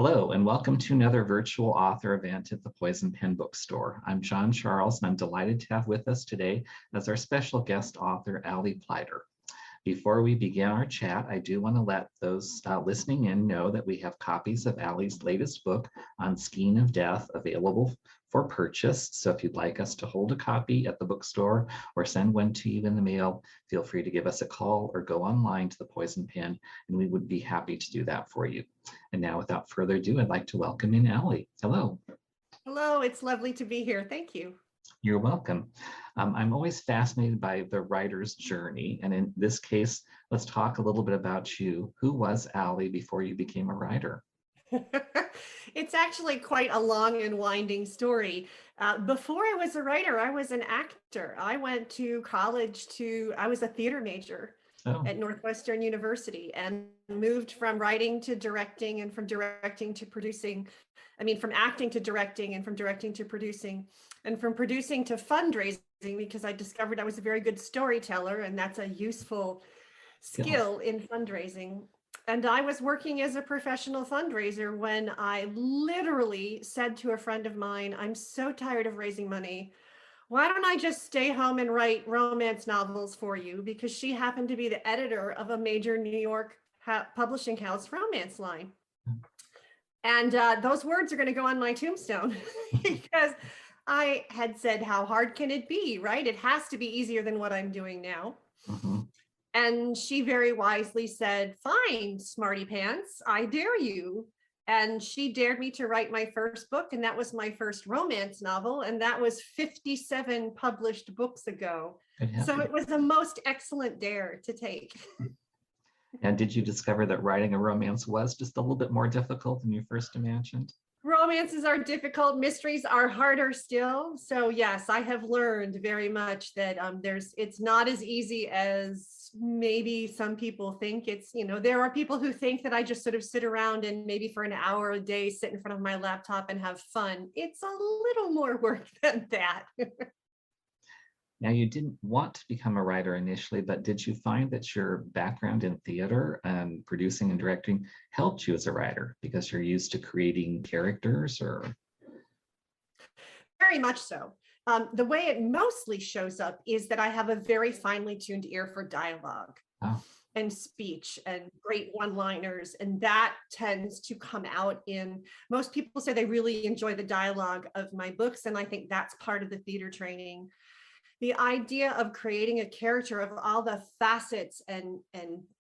Hello, and welcome to another virtual author event at the Poison Pen Bookstore. I'm John Charles, and I'm delighted to have with us today as our special guest author, Allie Pleiter. Before we begin our chat, I do want to let those listening in know that we have copies of Allie's latest book on Skein of Death available for purchase. So if you'd like us to hold a copy at the bookstore or send one to you in the mail, feel free to give us a call or go online to the Poison Pen, and we would be happy to do that for you. And now, without further ado, I'd like to welcome in Allie. Hello. Hello, it's lovely to be here. Thank you. You're welcome. I'm always fascinated by the writer's journey. And in this case, let's talk a little bit about you. Who was Allie before you became a writer? It's actually quite a long and winding story. Before I was a writer, I was an actor. I went to college I was a theater major at Northwestern University and moved from writing to directing and from directing to producing. From acting to directing and from directing to producing and from producing to fundraising, because I discovered I was a very good storyteller, and that's a useful skill in fundraising. And I was working as a professional fundraiser when I literally said to a friend of mine, I'm so tired of raising money. Why don't I just stay home and write romance novels for you? Because she happened to be the editor of a major New York publishing house romance line. And those words are going to go on my tombstone because I had said, how hard can it be, right? It has to be easier than what I'm doing now. Mm-hmm. And she very wisely said, fine, smarty pants, I dare you. And she dared me to write my first book. And that was my first romance novel. And that was 57 published books ago. So it was the most excellent dare to take. And did you discover that writing a romance was just a little bit more difficult than you first imagined? Romances are difficult. Mysteries are harder still. So yes, I have learned very much that it's not as easy as maybe some people think. There are people who think that I just sort of sit around and maybe for an hour a day sit in front of my laptop and have fun. It's a little more work than that. Now, you didn't want to become a writer initially, but did you find that your background in theater and producing and directing helped you as a writer because you're used to creating characters? Or very much so. The way it mostly shows up is that I have a very finely tuned ear for dialogue and speech and great one-liners, and that tends to come out in, most people say they really enjoy the dialogue of my books, and I think that's part of the theater training. The idea of creating a character of all the facets and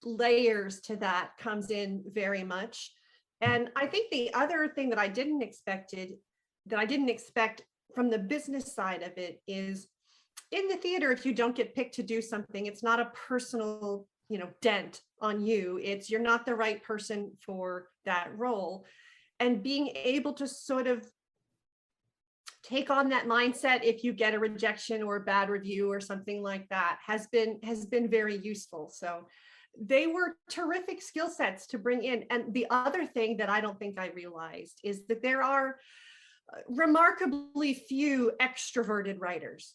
layers to that comes in very much. And I think the other thing that I didn't expect from the business side of it is, in the theater, if you don't get picked to do something, it's not a personal, dent on you. You're not the right person for that role. And being able to sort of take on that mindset if you get a rejection or a bad review or something like that has been very useful. So they were terrific skill sets to bring in. And the other thing that I don't think I realized is that there are remarkably few extroverted writers.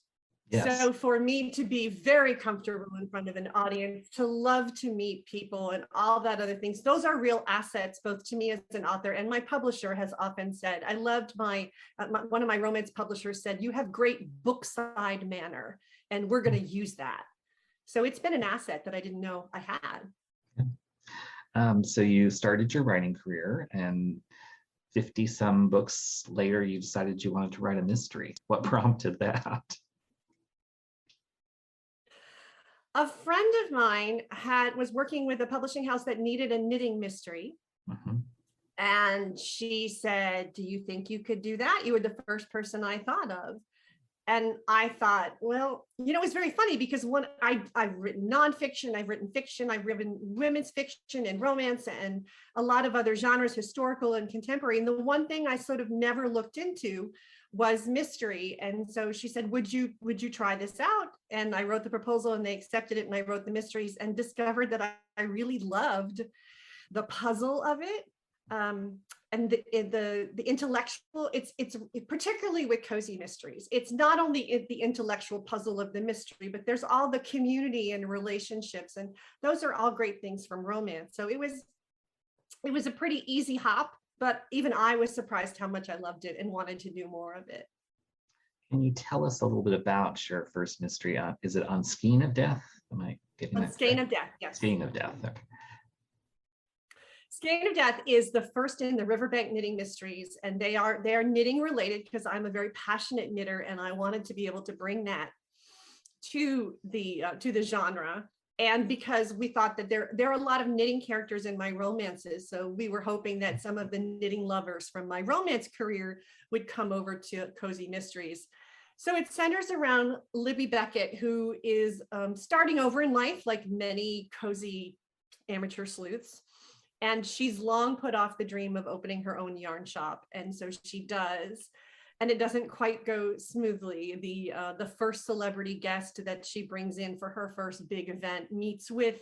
Yes. So for me to be very comfortable in front of an audience, to love to meet people and all that other things, those are real assets, both to me as an author, and my publisher has often said, I loved one of my romance publishers said, you have great bookside manner, and we're going to use that. So it's been an asset that I didn't know I had. So you started your writing career, and 50 some books later, you decided you wanted to write a mystery. What prompted that? A friend of mine was working with a publishing house that needed a knitting mystery. Mm-hmm. And she said, do you think you could do that? You were the first person I thought of. And I thought, well, it's very funny because I've written nonfiction, I've written fiction, I've written women's fiction and romance and a lot of other genres, historical and contemporary. And the one thing I sort of never looked into was mystery. And so she said, would you try this out? And I wrote the proposal and they accepted it. And I wrote the mysteries and discovered that I really loved the puzzle of it. And the intellectual, it's particularly with cozy mysteries. It's not only the intellectual puzzle of the mystery, but there's all the community and relationships. And those are all great things from romance. So it was a pretty easy hop but even I was surprised how much I loved it and wanted to do more of it. Can you tell us a little bit about your first mystery? Is it on Skein of Death? Am I getting that Skein correct? of Death, yes. Skein of Death, okay. Skein of Death is the first in the Riverbank Knitting Mysteries, and they are knitting related because I'm a very passionate knitter, and I wanted to be able to bring that to the genre. And because we thought that there are a lot of knitting characters in my romances, so we were hoping that some of the knitting lovers from my romance career would come over to Cozy Mysteries. So it centers around Libby Beckett, who is starting over in life, like many cozy amateur sleuths. And she's long put off the dream of opening her own yarn shop. And so she does. And it doesn't quite go smoothly. The first celebrity guest that she brings in for her first big event meets with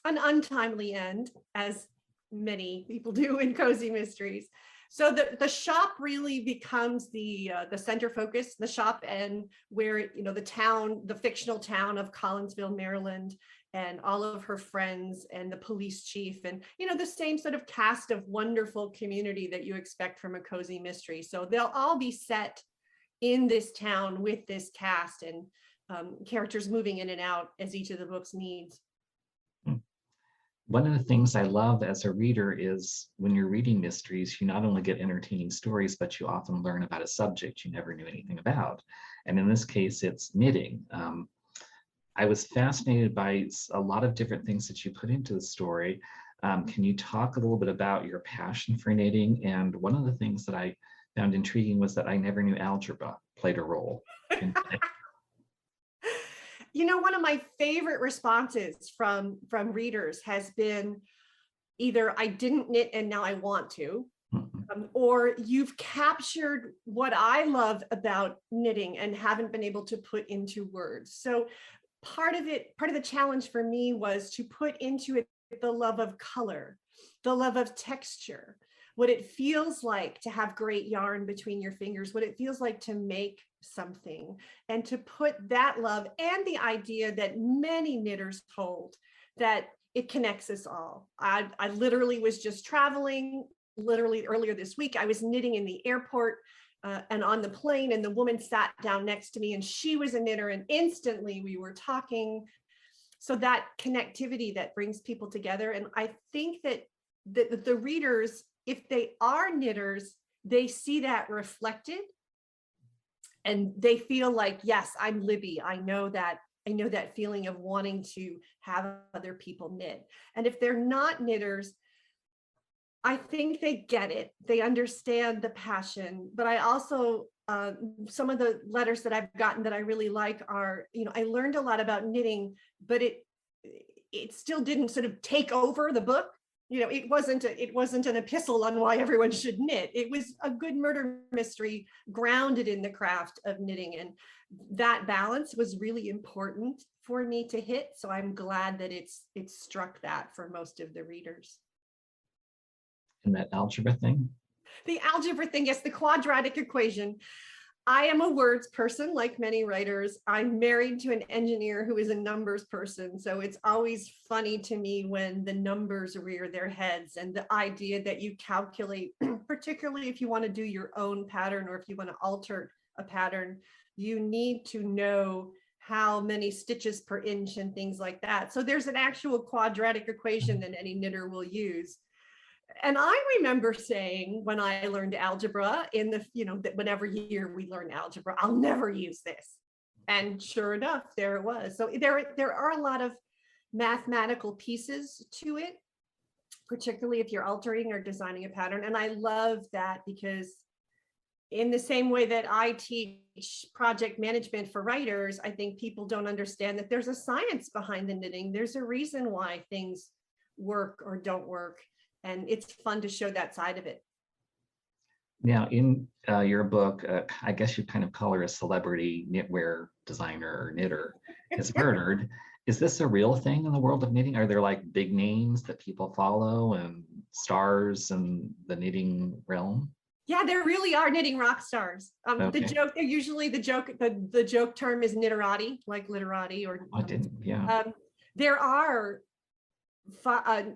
an untimely end, as many people do in Cozy Mysteries. So the shop really becomes the center focus, the shop, and where, you know, the fictional town of Collinsville, Maryland, and all of her friends and the police chief, and, you know, the same sort of cast of wonderful community that you expect from a Cozy Mystery. So they'll all be set in this town with this cast, and characters moving in and out as each of the books needs. One of the things I love as a reader is when you're reading mysteries, you not only get entertaining stories, but you often learn about a subject you never knew anything about. And in this case, it's knitting. I was fascinated by a lot of different things that you put into the story. Can you talk a little bit about your passion for knitting? And one of the things that I found intriguing was that I never knew algebra played a role in knitting. You know, one of my favorite responses from readers has been either I didn't knit and now I want to, or you've captured what I love about knitting and haven't been able to put into words. So part of the challenge for me was to put into it the love of color, the love of texture, what it feels like to have great yarn between your fingers, what it feels like to make something, and to put that love and the idea that many knitters hold, that it connects us all. I literally was just traveling, literally earlier this week, I was knitting in the airport and on the plane, and the woman sat down next to me and she was a knitter, and instantly we were talking. So that connectivity that brings people together. And I think that the readers, if they are knitters, they see that reflected and they feel like, yes, I'm Libby. I know that feeling of wanting to have other people knit. And if they're not knitters, I think they get it. They understand the passion. But I also, some of the letters that I've gotten that I really like are, you know, I learned a lot about knitting, but it still didn't sort of take over the book. You know, it wasn't an epistle on why everyone should knit. It was a good murder mystery grounded in the craft of knitting. And that balance was really important for me to hit. So I'm glad that it's struck that for most of the readers. And that algebra thing? The algebra thing, yes, the quadratic equation. I am a words person, like many writers. I'm married to an engineer who is a numbers person. So it's always funny to me when the numbers rear their heads, and the idea that you calculate, particularly if you want to do your own pattern or if you want to alter a pattern, you need to know how many stitches per inch and things like that. So there's an actual quadratic equation that any knitter will use. And I remember saying when I learned algebra in the, you know, that whenever year we learn algebra, I'll never use this. And sure enough, there it was. So there are a lot of mathematical pieces to it, particularly if you're altering or designing a pattern. And I love that because in the same way that I teach project management for writers, I think people don't understand that there's a science behind the knitting. There's a reason why things work or don't work. And it's fun to show that side of it. Now, in your book, I guess you kind of call her a celebrity knitwear designer or knitter, is murdered. Is this a real thing in the world of knitting? Are there like big names that people follow and stars in the knitting realm? Yeah, there really are knitting rock stars. Okay. The joke, usually the joke term is knitterati, like literati, or I didn't, yeah. there are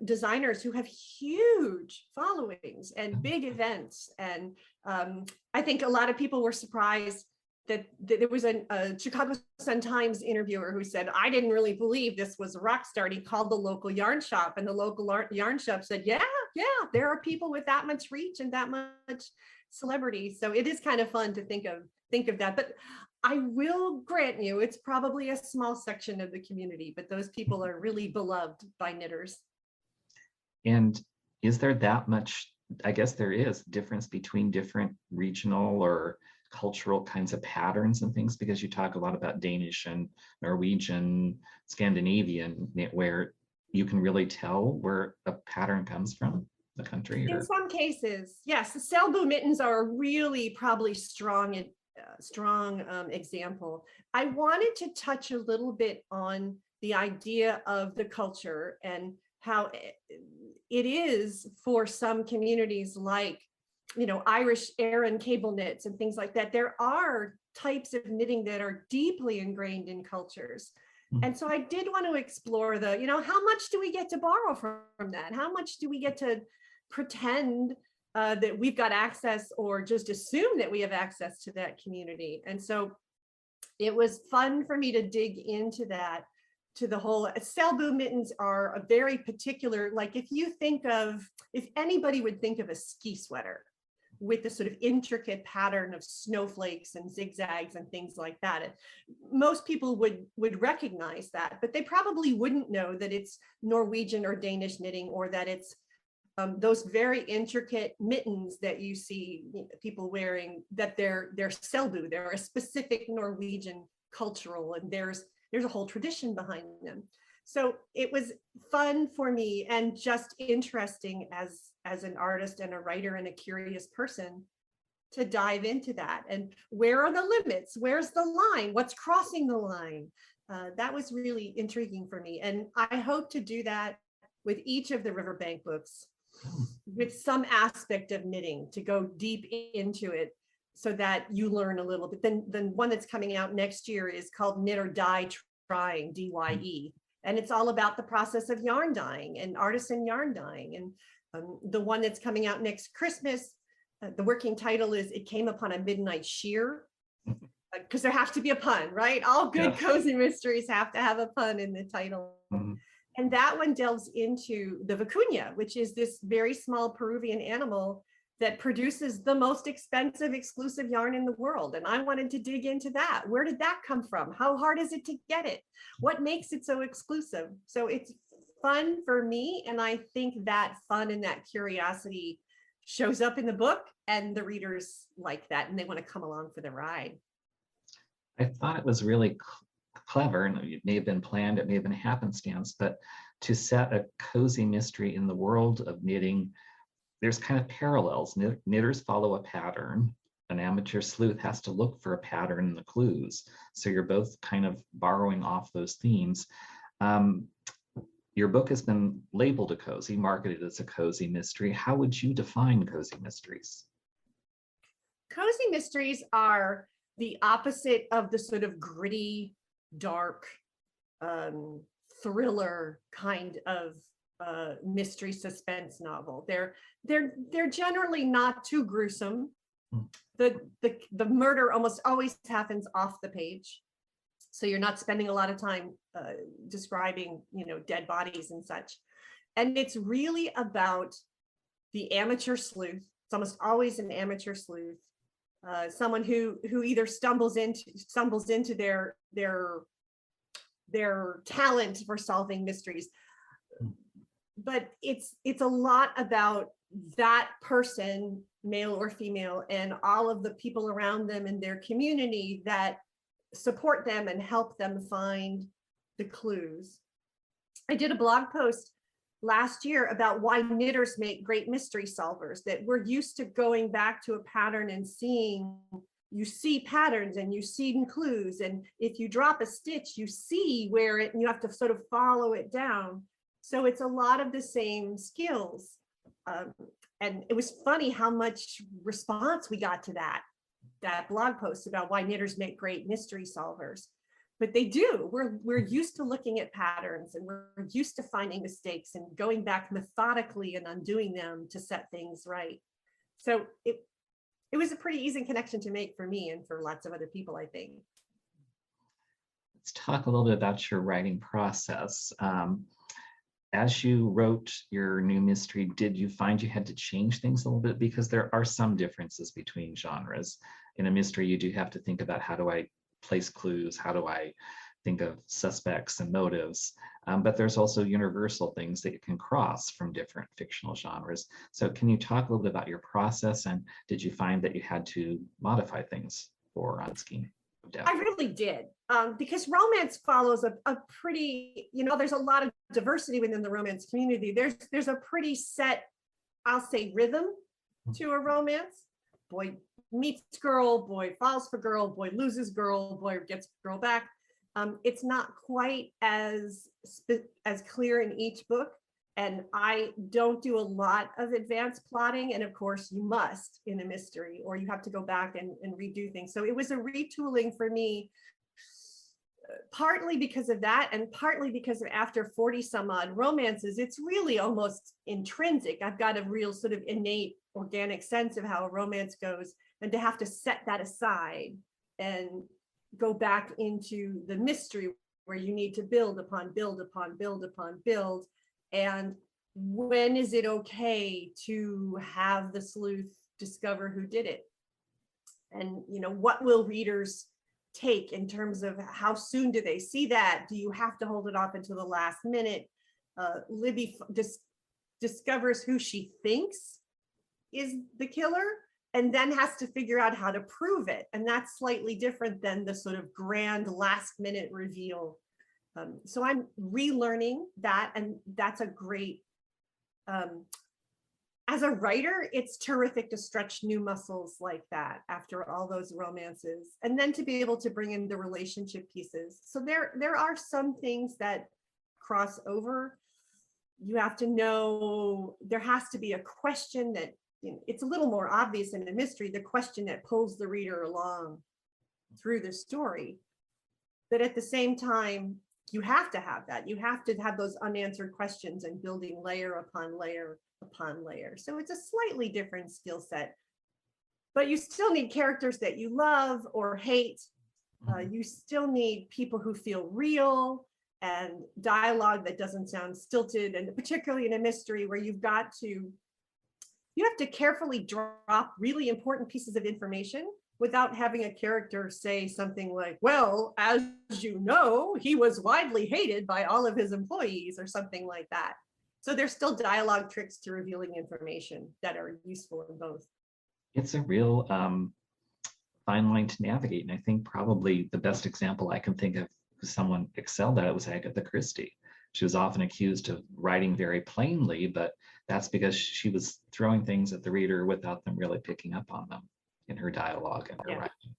designers who have huge followings and big events. And I think a lot of people were surprised that there was a Chicago Sun-Times interviewer who said, I didn't really believe this was a rock star. He called the local yarn shop, and the local yarn shop said, yeah, there are people with that much reach and that much celebrity. So it is kind of fun to think of that. But I will grant you, it's probably a small section of the community, but those people are really beloved by knitters. And is there that much, I guess there is, difference between different regional or cultural kinds of patterns and things? Because you talk a lot about Danish and Norwegian, Scandinavian, where you can really tell where a pattern comes from, the country? In some cases, yes. The Selbu mittens are really probably strong example. I wanted to touch a little bit on the idea of the culture and how it is for some communities, like, Irish Aran cable knits and things like that. There are types of knitting that are deeply ingrained in cultures. And so I did want to explore how much do we get to borrow from that? How much do we get to pretend that we've got access, or just assume that we have access to that community? And so it was fun for me to dig into that, to the whole Selbu mittens are a very particular, like if anybody would think of a ski sweater with the sort of intricate pattern of snowflakes and zigzags and things like that, most people would recognize that, but they probably wouldn't know that it's Norwegian or Danish knitting, or that it's those very intricate mittens that you see people wearing, that they're Selbu. They're a specific Norwegian cultural, and there's a whole tradition behind them. So it was fun for me, and just interesting as an artist and a writer and a curious person, to dive into that. And where are the limits? Where's the line? What's crossing the line? That was really intriguing for me. And I hope to do that with each of the Riverbank books, with some aspect of knitting, to go deep into it so that you learn a little bit. Then the one that's coming out next year is called Knit or Die Trying, DYE. And it's all about the process of yarn dyeing and artisan yarn dyeing. And the one that's coming out next Christmas, the working title is It Came Upon a Midnight Shear, because there has to be a pun, right? All good cozy mysteries have to have a pun in the title. And that one delves into the vicuña, which is this very small Peruvian animal that produces the most expensive exclusive yarn in the world. And I wanted to dig into that. Where did that come from? How hard is it to get it? What makes it so exclusive? So it's fun for me. And I think that fun and that curiosity shows up in the book, and the readers like that, and they want to come along for the ride. I thought it was really clever, and it may have been planned, it may have been happenstance, but to set a cozy mystery in the world of knitting, there's kind of parallels. Knitters follow a pattern. An amateur sleuth has to look for a pattern in the clues. So you're both kind of borrowing off those themes. Your book has been labeled a cozy, marketed as a cozy mystery. How would you define cozy mysteries? Cozy mysteries are the opposite of the sort of gritty, dark, thriller kind of mystery suspense novel. They're generally not too gruesome. The murder almost always happens off the page, so you're not spending a lot of time describing, dead bodies and such. And it's really about the amateur sleuth. It's almost always an amateur sleuth, someone who either stumbles into their talent for solving mysteries. But it's a lot about that person, male or female, and all of the people around them in their community that support them and help them find the clues. I did a blog post last year about why knitters make great mystery solvers, that we're used to going back to a pattern and you see patterns and you see clues. And if you drop a stitch, you see where and you have to sort of follow it down. So it's a lot of the same skills. And it was funny how much response we got to that blog post about why knitters make great mystery solvers. but they do. We're used to looking at patterns, and we're used to finding mistakes and going back methodically and undoing them to set things right. So it was a pretty easy connection to make for me and for lots of other people, I think. Let's talk a little bit about your writing process. As you wrote your new mystery, did you find you had to change things a little bit? Because there are some differences between genres. In a mystery, you do have to think about, how do I place clues? How do I think of suspects and motives? But there's also universal things that you can cross from different fictional genres. So can you talk a little bit about your process, and did you find that you had to modify things for Skein of Death? I really did, because romance follows a pretty, there's a lot of diversity within the romance community. There's a pretty set, I'll say, rhythm to a romance. Boy meets girl, boy falls for girl, boy loses girl, boy gets girl back. It's not quite as clear in each book, and I don't do a lot of advanced plotting. And of course, you must in a mystery, or you have to go back and redo things. So it was a retooling for me, partly because of that, and partly because of after 40 some odd romances, it's really almost intrinsic. I've got a real sort of innate organic sense of how a romance goes, and to have to set that aside and go back into the mystery where you need to build upon build upon build upon build. And when is it okay to have the sleuth discover who did it? And what will readers take in terms of how soon do they see that? Do you have to hold it off until the last minute? Libby discovers who she thinks is the killer, and then has to figure out how to prove it. And that's slightly different than the sort of grand last minute reveal. So I'm relearning that, and that's a great, as a writer, it's terrific to stretch new muscles like that after all those romances, and then to be able to bring in the relationship pieces. So there are some things that cross over. You have to know, there has to be a question that, it's a little more obvious in a mystery, the question that pulls the reader along through the story. But at the same time, you have to have that. You have to have those unanswered questions and building layer upon layer upon layer. So it's a slightly different skill set, but you still need characters that you love or hate. You still need people who feel real, and dialogue that doesn't sound stilted, and particularly in a mystery where you have to carefully drop really important pieces of information without having a character say something like, well, as you know, he was widely hated by all of his employees, or something like that. So there's still dialogue tricks to revealing information that are useful in both. It's a real fine line to navigate. And I think probably the best example I can think of who someone excelled at it was Agatha Christie. She was often accused of writing very plainly, but that's because she was throwing things at the reader without them really picking up on them in her dialogue and her writing.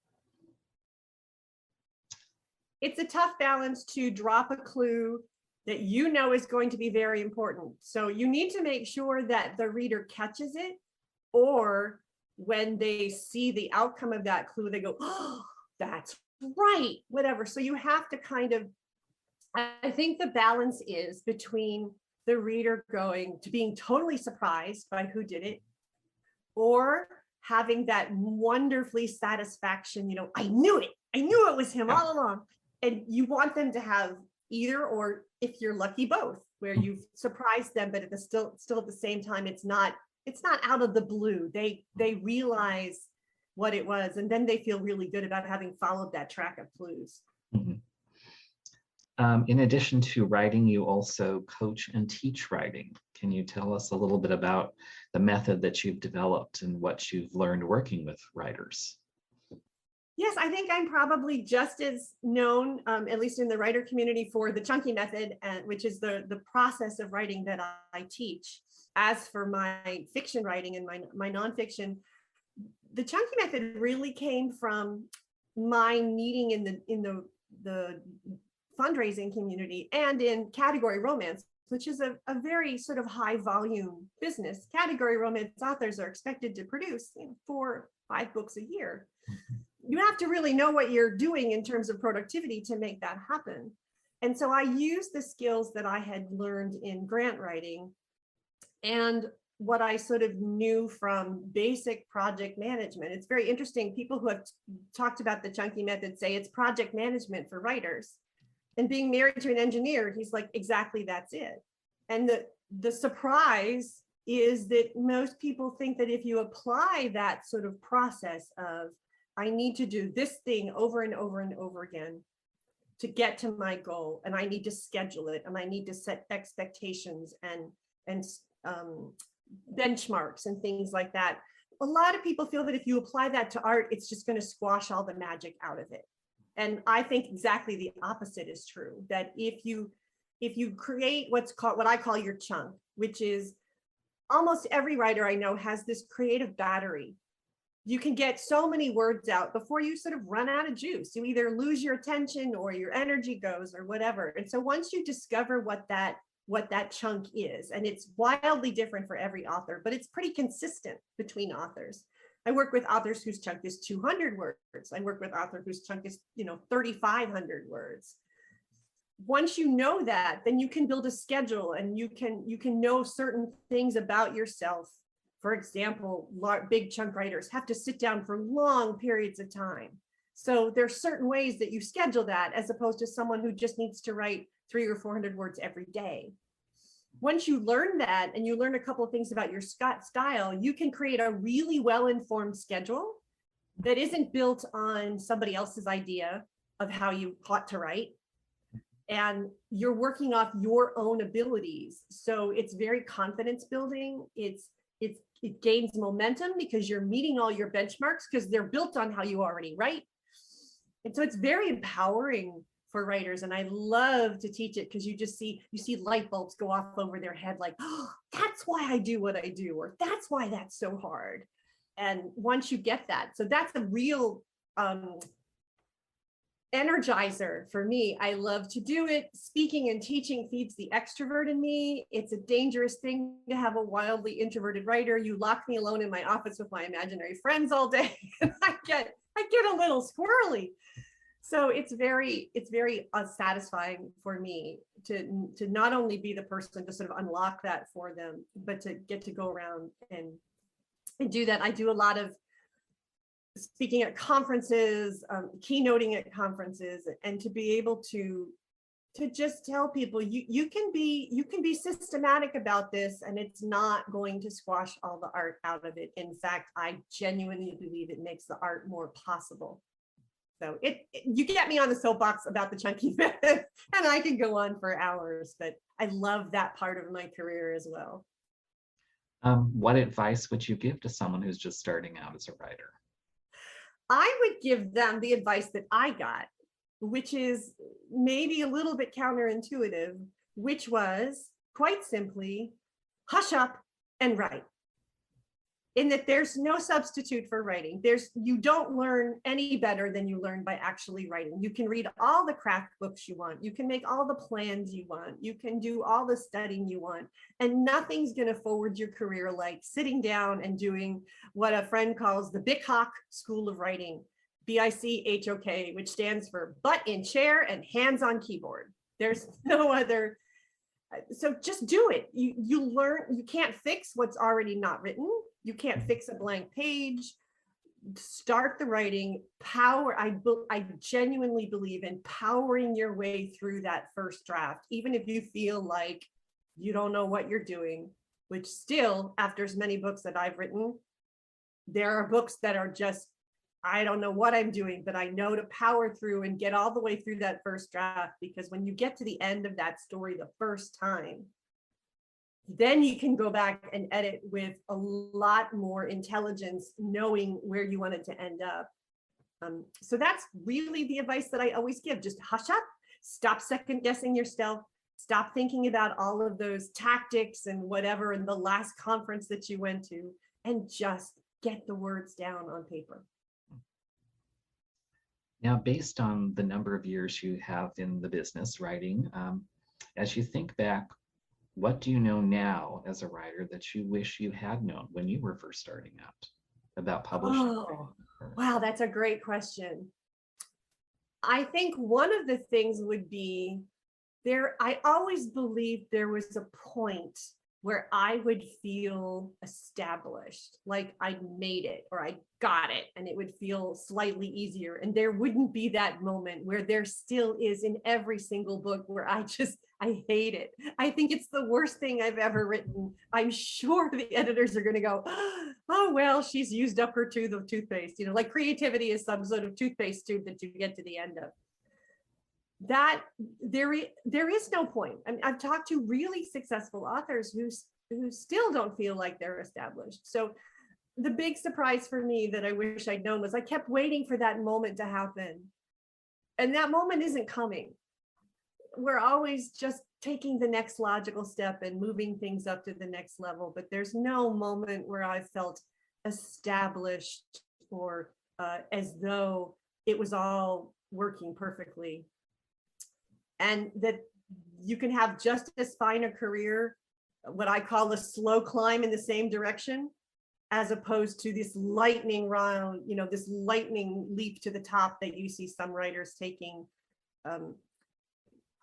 It's a tough balance to drop a clue that is going to be very important. So you need to make sure that the reader catches it, or when they see the outcome of that clue, they go, oh, that's right, whatever. So you have to kind of, I think the balance is between the reader going to being totally surprised by who did it, or having that wonderfully satisfaction, I knew it was him all along. And you want them to have either, or if you're lucky, both, where you've surprised them, but still at the same time, it's not out of the blue. They realize what it was, and then they feel really good about having followed that track of clues. Mm-hmm. In addition to writing, you also coach and teach writing. Can you tell us a little bit about the method that you've developed and what you've learned working with writers? Yes, I think I'm probably just as known, at least in the writer community, for the chunky method, which is the process of writing that I teach. As for my fiction writing and my nonfiction, the chunky method really came from my meeting in the fundraising community and in category romance, which is a very sort of high volume business. Category romance authors are expected to produce 4 or 5 books a year. you have to really know what you're doing in terms of productivity to make that happen. And so I used the skills that I had learned in grant writing and what I sort of knew from basic project management. It's very interesting. People who have talked about the chunky method say it's project management for writers. And being married to an engineer, he's like, exactly, that's it. And the surprise is that most people think that if you apply that sort of process of, I need to do this thing over and over and over again to get to my goal, and I need to schedule it, and I need to set expectations and benchmarks and things like that. A lot of people feel that if you apply that to art, it's just going to squash all the magic out of it. And I think exactly the opposite is true, that if you create what I call your chunk, which is almost every writer I know has this creative battery. You can get so many words out before you sort of run out of juice. You either lose your attention or your energy goes or whatever. And so once you discover what that chunk is, and it's wildly different for every author, but it's pretty consistent between authors. I work with authors whose chunk is 200 words. I work with authors whose chunk is 3,500 words. Once you know that, then you can build a schedule, and you can know certain things about yourself. For example, big chunk writers have to sit down for long periods of time. So there's certain ways that you schedule that, as opposed to someone who just needs to write 300 or 400 words every day. Once you learn that, and you learn a couple of things about your style, you can create a really well-informed schedule that isn't built on somebody else's idea of how you ought to write. And you're working off your own abilities. So it's very confidence building. It gains momentum because you're meeting all your benchmarks because they're built on how you already write. And so it's very empowering for writers. And I love to teach it because you see light bulbs go off over their head, like, oh, that's why I do what I do, or that's why that's so hard. And once you get that, so that's a real energizer for me. I love to do it. Speaking and teaching feeds the extrovert in me. It's a dangerous thing to have a wildly introverted writer. You lock me alone in my office with my imaginary friends all day, and I get a little squirrely. So it's very satisfying for me to not only be the person to sort of unlock that for them, but to get to go around and do that. I do a lot of speaking at conferences, keynoting at conferences, and to be able to just tell people you can be systematic about this, and it's not going to squash all the art out of it. In fact, I genuinely believe it makes the art more possible. So you get me on the soapbox about the chunky method, and I can go on for hours, but I love that part of my career as well. What advice would you give to someone who's just starting out as a writer? I would give them the advice that I got, which is maybe a little bit counterintuitive, which was quite simply, hush up and write. In that there's no substitute for writing. You don't learn any better than you learn by actually writing. You can read all the craft books you want. You can make all the plans you want. You can do all the studying you want. And nothing's going to forward your career like sitting down and doing what a friend calls the BICHOK School of Writing, BICHOK, which stands for butt in chair and hands on keyboard. There's no other. So just do it. You learn. You can't fix what's already not written. You can't fix a blank page. Start the writing. I genuinely believe in powering your way through that first draft, even if you feel like you don't know what you're doing, which still, after as many books that I've written, there are books that are just, I don't know what I'm doing, but I know to power through and get all the way through that first draft, because when you get to the end of that story the first time, then you can go back and edit with a lot more intelligence, knowing where you want it to end up. So that's really the advice that I always give. Just hush up, stop second guessing yourself, stop thinking about all of those tactics and whatever in the last conference that you went to, and just get the words down on paper. Now, based on the number of years you have in the business writing, as you think back, what do you know now as a writer that you wish you had known when you were first starting out about publishing? Oh, Wow, that's a great question. I think one of the things would be I always believed there was a point where I would feel established, like I'd made it or I got it, and it would feel slightly easier. And there wouldn't be that moment where there still is in every single book where I hate it. I think it's the worst thing I've ever written. I'm sure the editors are going to go, oh, well, she's used up her tube of toothpaste. Like creativity is some sort of toothpaste tube that you get to the end of. That there is no point. I mean, I've talked to really successful authors who still don't feel like they're established. So the big surprise for me that I wish I'd known was I kept waiting for that moment to happen. And that moment isn't coming. We're always just taking the next logical step and moving things up to the next level. But there's no moment where I felt established or as though it was all working perfectly. And that you can have just as fine a career, what I call a slow climb in the same direction, as opposed to this lightning round, this lightning leap to the top that you see some writers taking.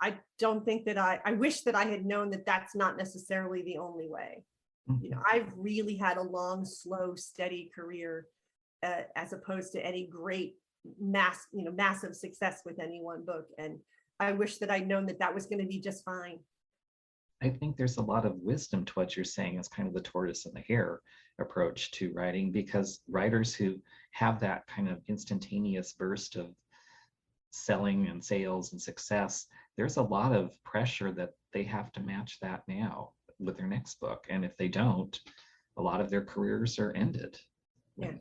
I don't think that I wish that I had known that that's not necessarily the only way. I've really had a long, slow, steady career as opposed to any great massive success with any one book. And I wish that I'd known that that was going to be just fine. I think there's a lot of wisdom to what you're saying as kind of the tortoise and the hare approach to writing, because writers who have that kind of instantaneous burst of selling and sales and success, there's a lot of pressure that they have to match that now with their next book. And if they don't, a lot of their careers are ended. Yeah.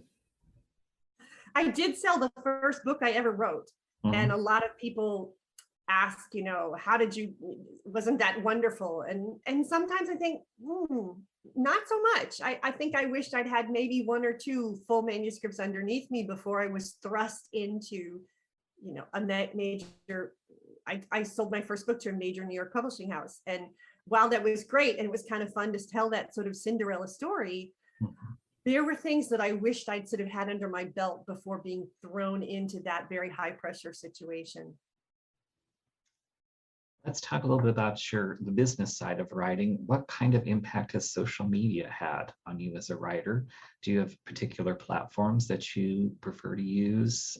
I did sell the first book I ever wrote. Mm-hmm. And a lot of people ask, how did you, wasn't that wonderful? And sometimes I think, not so much. I think I wished I'd had maybe one or two full manuscripts underneath me before I was thrust into, a major, I sold my first book to a major New York publishing house. And while that was great, and it was kind of fun to tell that sort of Cinderella story, there were things that I wished I'd sort of had under my belt before being thrown into that very high pressure situation. Let's talk a little bit about the business side of writing. What kind of impact has social media had on you as a writer? Do you have particular platforms that you prefer to use?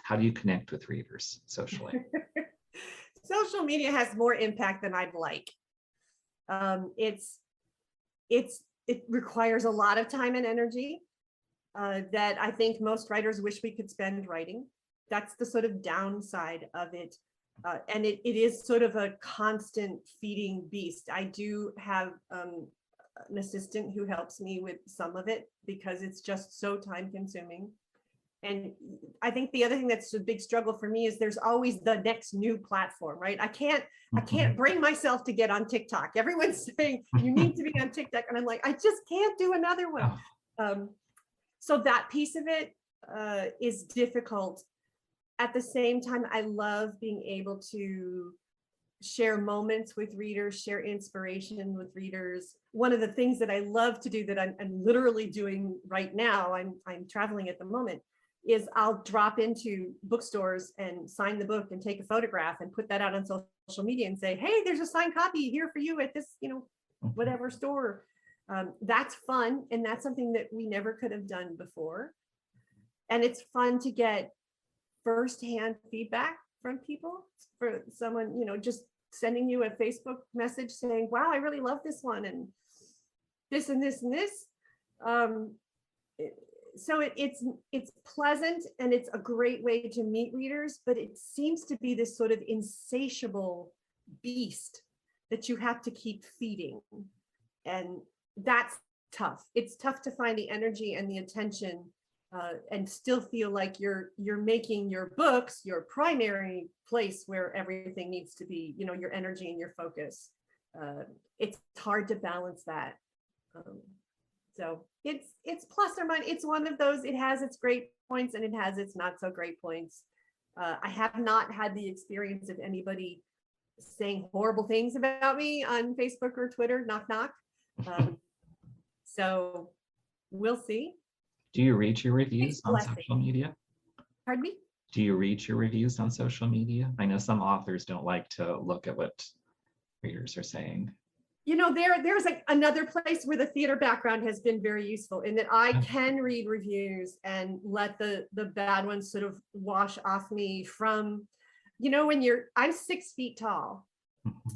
How do you connect with readers socially? Social media has more impact than I'd like. It requires a lot of time and energy that I think most writers wish we could spend writing. That's the sort of downside of it. And it is sort of a constant feeding beast. I do have an assistant who helps me with some of it because it's just so time consuming. And I think the other thing that's a big struggle for me is there's always the next new platform, right? I can't bring myself to get on TikTok. Everyone's saying you need to be on TikTok. And I'm like, I just can't do another one. So that piece of it is difficult. At the same time, I love being able to share moments with readers, share inspiration with readers. One of the things that I love to do that I'm literally doing right now, I'm traveling at the moment, is I'll drop into bookstores and sign the book and take a photograph and put that out on social media and say, hey, there's a signed copy here for you at this, whatever store. That's fun. And that's something that we never could have done before. And it's fun to get firsthand feedback from people, for someone, just sending you a Facebook message saying, wow, I really love this one, and this and this and this. So it's pleasant, and it's a great way to meet readers, but it seems to be this sort of insatiable beast that you have to keep feeding. And that's tough. It's tough to find the energy and the attention and still feel like you're making your books your primary place where everything needs to be, your energy and your focus. It's hard to balance that. So it's plus or minus. It's one of those, it has its great points and it has its not so great points. I have not had the experience of anybody saying horrible things about me on Facebook or Twitter, knock, knock. So we'll see. Do you read your reviews It's a on blessing. social media? Pardon me? Do you read your reviews on social media? I know some authors don't like to look at what readers are saying. You know, there's like another place where the theater background has been very useful in that I can read reviews and let the bad ones sort of wash off me from, you know, I'm 6 feet tall.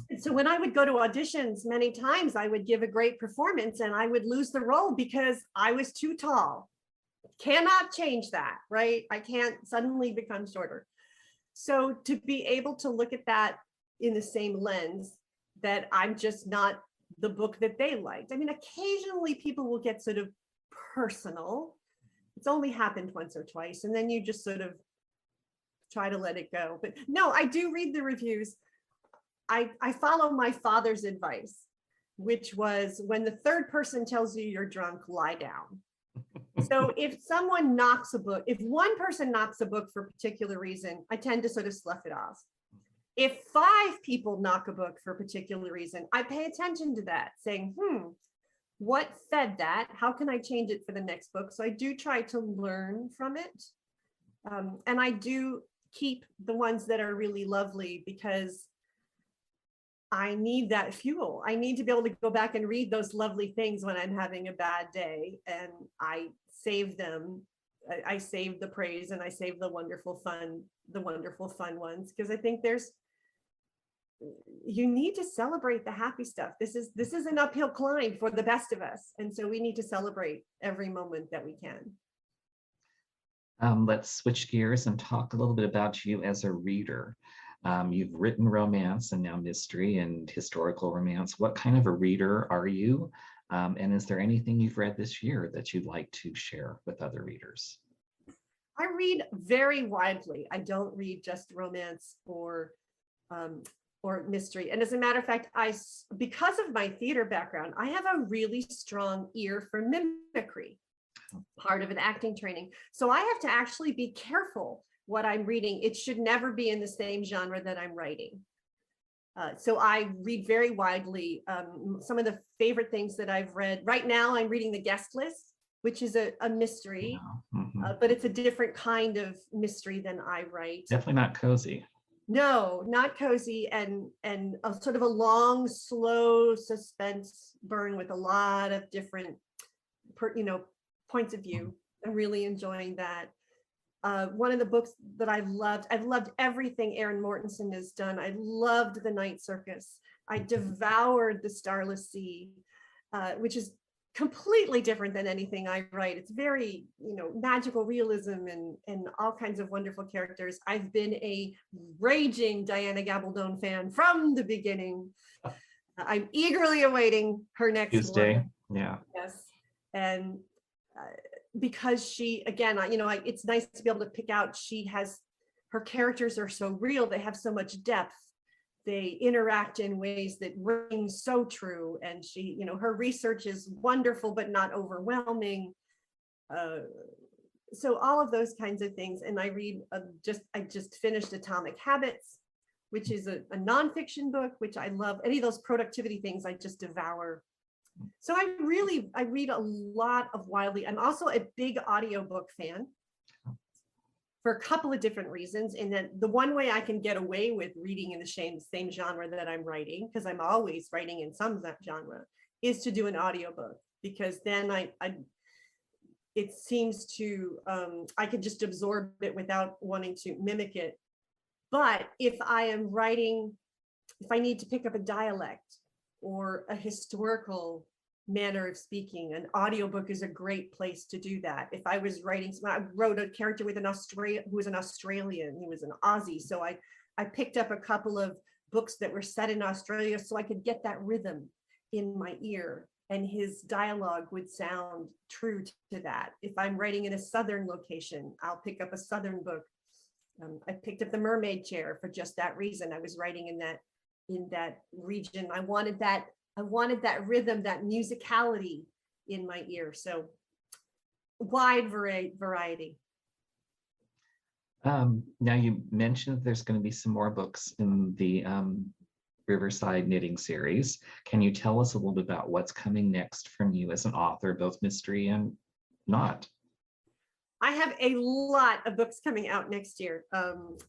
And so when I would go to auditions, many times I would give a great performance and I would lose the role because I was too tall. Cannot change that, right? I can't suddenly become shorter. So to be able to look at that in the same lens, that I'm just not the book that they liked. I mean, occasionally people will get sort of personal. It's only happened once or twice, and then you just sort of try to let it go. But no, I do read the reviews. I follow my father's advice, which was when the third person tells you you're drunk, lie down. So if someone knocks a book, if one person knocks a book for a particular reason, I tend to sort of slough it off. If 5 people knock a book for a particular reason, I pay attention to that, saying, what fed that? How can I change it for the next book? So I do try to learn from it. And I do keep the ones that are really lovely because I need that fuel. I need to be able to go back and read those lovely things when I'm having a bad day, and I save them. I save the praise and I save the wonderful fun ones, because I think you need to celebrate the happy stuff. This is an uphill climb for the best of us. And so we need to celebrate every moment that we can. Let's switch gears and talk a little bit about you as a reader. You've written romance and now mystery and historical romance. What kind of a reader are you? And is there anything you've read this year that you'd like to share with other readers? I read very widely. I don't read just romance or mystery. And as a matter of fact, because of my theater background, I have a really strong ear for mimicry, part of an acting training. So I have to actually be careful what I'm reading. It should never be in the same genre that I'm writing. So I read very widely. Some of the favorite things that I've read right now, I'm reading The Guest List, which is a mystery, but it's a different kind of mystery than I write. Definitely not cozy. No, not cozy, and a sort of a long, slow suspense burn with a lot of different, points of view. I'm really enjoying that. One of the books that I've loved everything Aaron Mortensen has done. I loved The Night Circus. I devoured The Starless Sea, which is completely different than anything I write. It's very, magical realism and all kinds of wonderful characters. I've been a raging Diana Gabaldon fan from the beginning. I'm eagerly awaiting her next Tuesday. one. Yeah. Yes. And because she, again, it's nice to be able to pick out, her characters are so real. They have so much depth. They interact in ways that ring so true. And she, her research is wonderful, but not overwhelming. So all of those kinds of things. And I read, I just finished Atomic Habits, which is a nonfiction book, which I love. Any of those productivity things, I just devour. So I read a lot of widely. I'm also a big audiobook fan for a couple of different reasons. And then the one way I can get away with reading in the same genre that I'm writing, because I'm always writing in some genre, is to do an audiobook, because then it seems to, I could just absorb it without wanting to mimic it. But if I need to pick up a dialect or a historical manner of speaking, an audiobook is a great place to do that. If I was writing, I wrote a character with who was an Australian, he was an Aussie. So I picked up a couple of books that were set in Australia so I could get that rhythm in my ear, and his dialogue would sound true to that. If I'm writing in a Southern location, I'll pick up a Southern book. I picked up The Mermaid Chair for just that reason. I was writing in that region. I wanted that rhythm, that musicality in my ear. So wide variety. Now you mentioned there's going to be some more books in the Riverside Knitting series. Can you tell us a little bit about what's coming next from you as an author, both mystery and not? I have a lot of books coming out next year.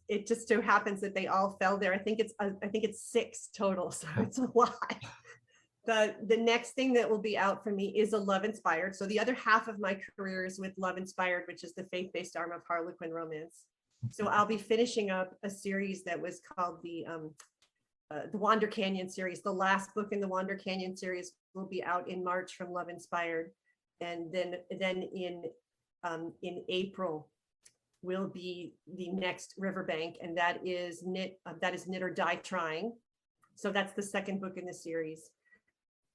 It just so happens that they all fell there. I think it's 6 total, so it's a lot. The next thing that will be out for me is a Love Inspired. So the other half of my career is with Love Inspired, which is the faith-based arm of Harlequin romance. So I'll be finishing up a series that was called the Wander Canyon series. The last book in the Wander Canyon series will be out in March from Love Inspired, and then in April will be the next Riverbank, and that is Knit or Die Trying. So that's the second book in the series.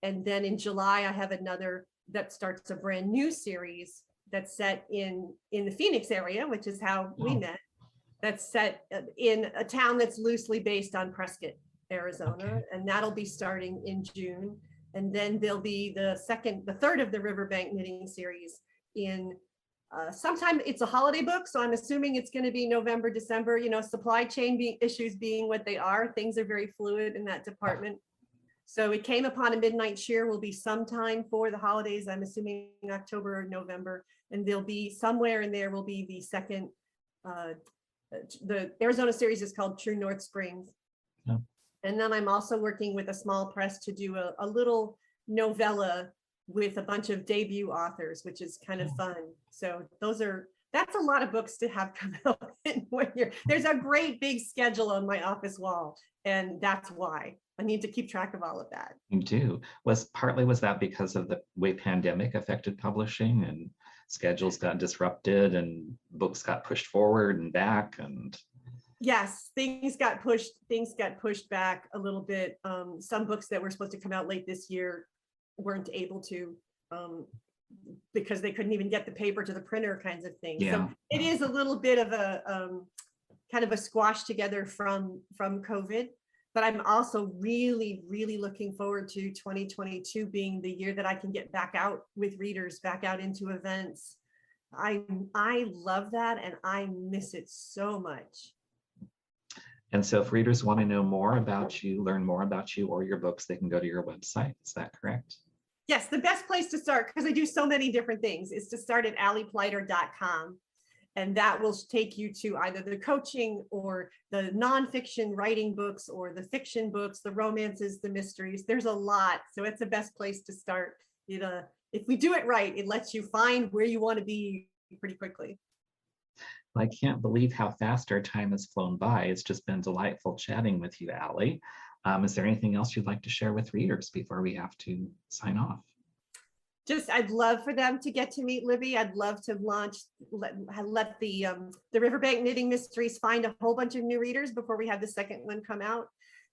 And then in July, I have another that starts a brand new series that's set in the Phoenix area, which is how we met. That's set in a town that's loosely based on Prescott, Arizona, and that'll be starting in June. And then there'll be the third of the Riverbank knitting series in sometime. It's a holiday book, so I'm assuming it's going to be November, December. You know, supply chain issues being what they are, things are very fluid in that department. So It Came Upon a Midnight Shear will be sometime for the holidays. I'm assuming October or November, and there'll be somewhere in there will be the second. The Arizona series is called True North Springs. Yeah. And then I'm also working with a small press to do a little novella with a bunch of debut authors, which is kind of fun. So that's a lot of books to have come out in 1 year. There's a great big schedule on my office wall, and that's why I need to keep track of all of that. You do. Was that because of the way pandemic affected publishing and schedules got disrupted and books got pushed forward and back? And yes, things got pushed back a little bit. Some books that were supposed to come out late this year weren't able to because they couldn't even get the paper to the printer, kinds of things. Yeah. So it is a little bit of a kind of a squash together from COVID. But I'm also really, really looking forward to 2022 being the year that I can get back out with readers, back out into events. I love that, and I miss it so much. And so if readers want to know more about you, learn more about you or your books, they can go to your website. Is that correct? Yes, the best place to start, because I do so many different things, is to start at alliepleiter.com. And that will take you to either the coaching or the nonfiction writing books or the fiction books, the romances, the mysteries. There's a lot. So it's the best place to start. If we do it right, it lets you find where you want to be pretty quickly. I can't believe how fast our time has flown by. It's just been delightful chatting with you, Allie. Is there anything else you'd like to share with readers before we have to sign off? I'd love for them to get to meet Libby. I'd love to let the Riverbank Knitting Mysteries find a whole bunch of new readers before we have the second one come out.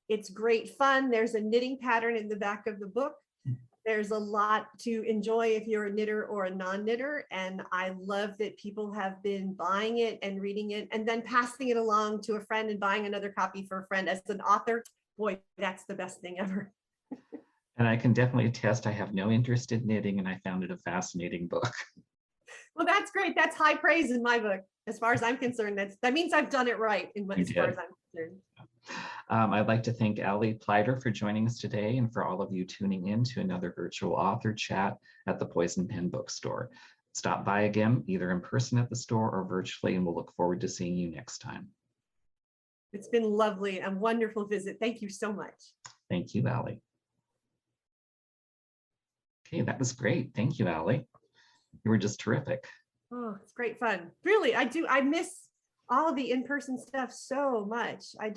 It's great fun. There's a knitting pattern in the back of the book. There's a lot to enjoy if you're a knitter or a non-knitter. And I love that people have been buying it and reading it and then passing it along to a friend and buying another copy for a friend. As an author, boy, that's the best thing ever. And I can definitely attest I have no interest in knitting, and I found it a fascinating book. Well, that's great. That's high praise in my book. As far as I'm concerned, that means I've done it right as far as I'm concerned. I'd like to thank Allie Pleiter for joining us today, and for all of you tuning in to another virtual author chat at the Poison Pen Bookstore. Stop by again, either in person at the store or virtually, and we'll look forward to seeing you next time. It's been lovely and wonderful visit. Thank you so much. Thank you, Allie. Okay, that was great. Thank you, Allie. You were just terrific. Oh, it's great fun. Really, I miss all of the in-person stuff so much. I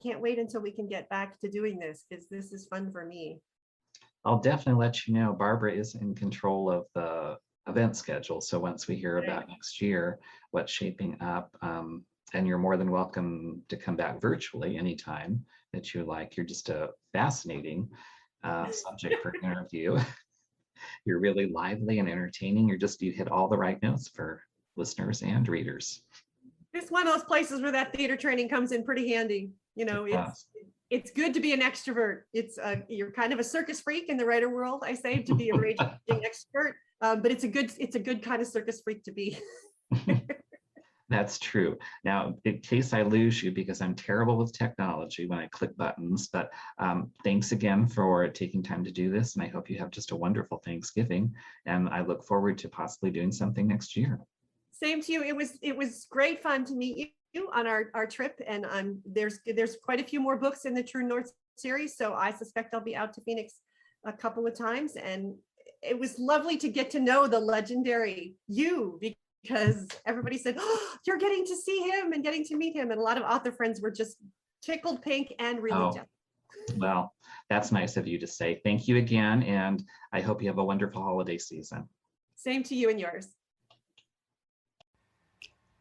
can't wait until we can get back to doing this, because this is fun for me. I'll definitely let you know. Barbara is in control of the event schedule. So once we hear about next year, what's shaping up, and you're more than welcome to come back virtually anytime that you like. You're just a fascinating subject for an interview. You're really lively and entertaining. You hit all the right notes for listeners and readers. It's one of those places where that theater training comes in pretty handy. It's good to be an extrovert. You're kind of a circus freak in the writer world, I say, to be a raging extrovert. But it's a good kind of circus freak to be. That's true. Now, in case I lose you, because I'm terrible with technology when I click buttons, but thanks again for taking time to do this. And I hope you have just a wonderful Thanksgiving. And I look forward to possibly doing something next year. Same to you. It was great fun to meet you on our trip, and there's quite a few more books in the True North series, so I suspect I'll be out to Phoenix a couple of times, and it was lovely to get to know the legendary you, because everybody said, oh, you're getting to see him and getting to meet him, and a lot of author friends were just tickled pink and really jealous. Well, that's nice of you to say. Thank you again, and I hope you have a wonderful holiday season. Same to you and yours.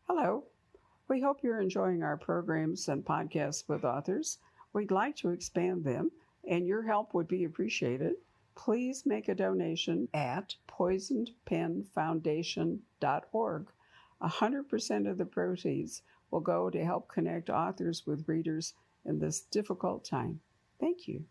Hello. We hope you're enjoying our programs and podcasts with authors. We'd like to expand them, and your help would be appreciated. Please make a donation at poisonedpenfoundation.org. 100% of the proceeds will go to help connect authors with readers in this difficult time. Thank you.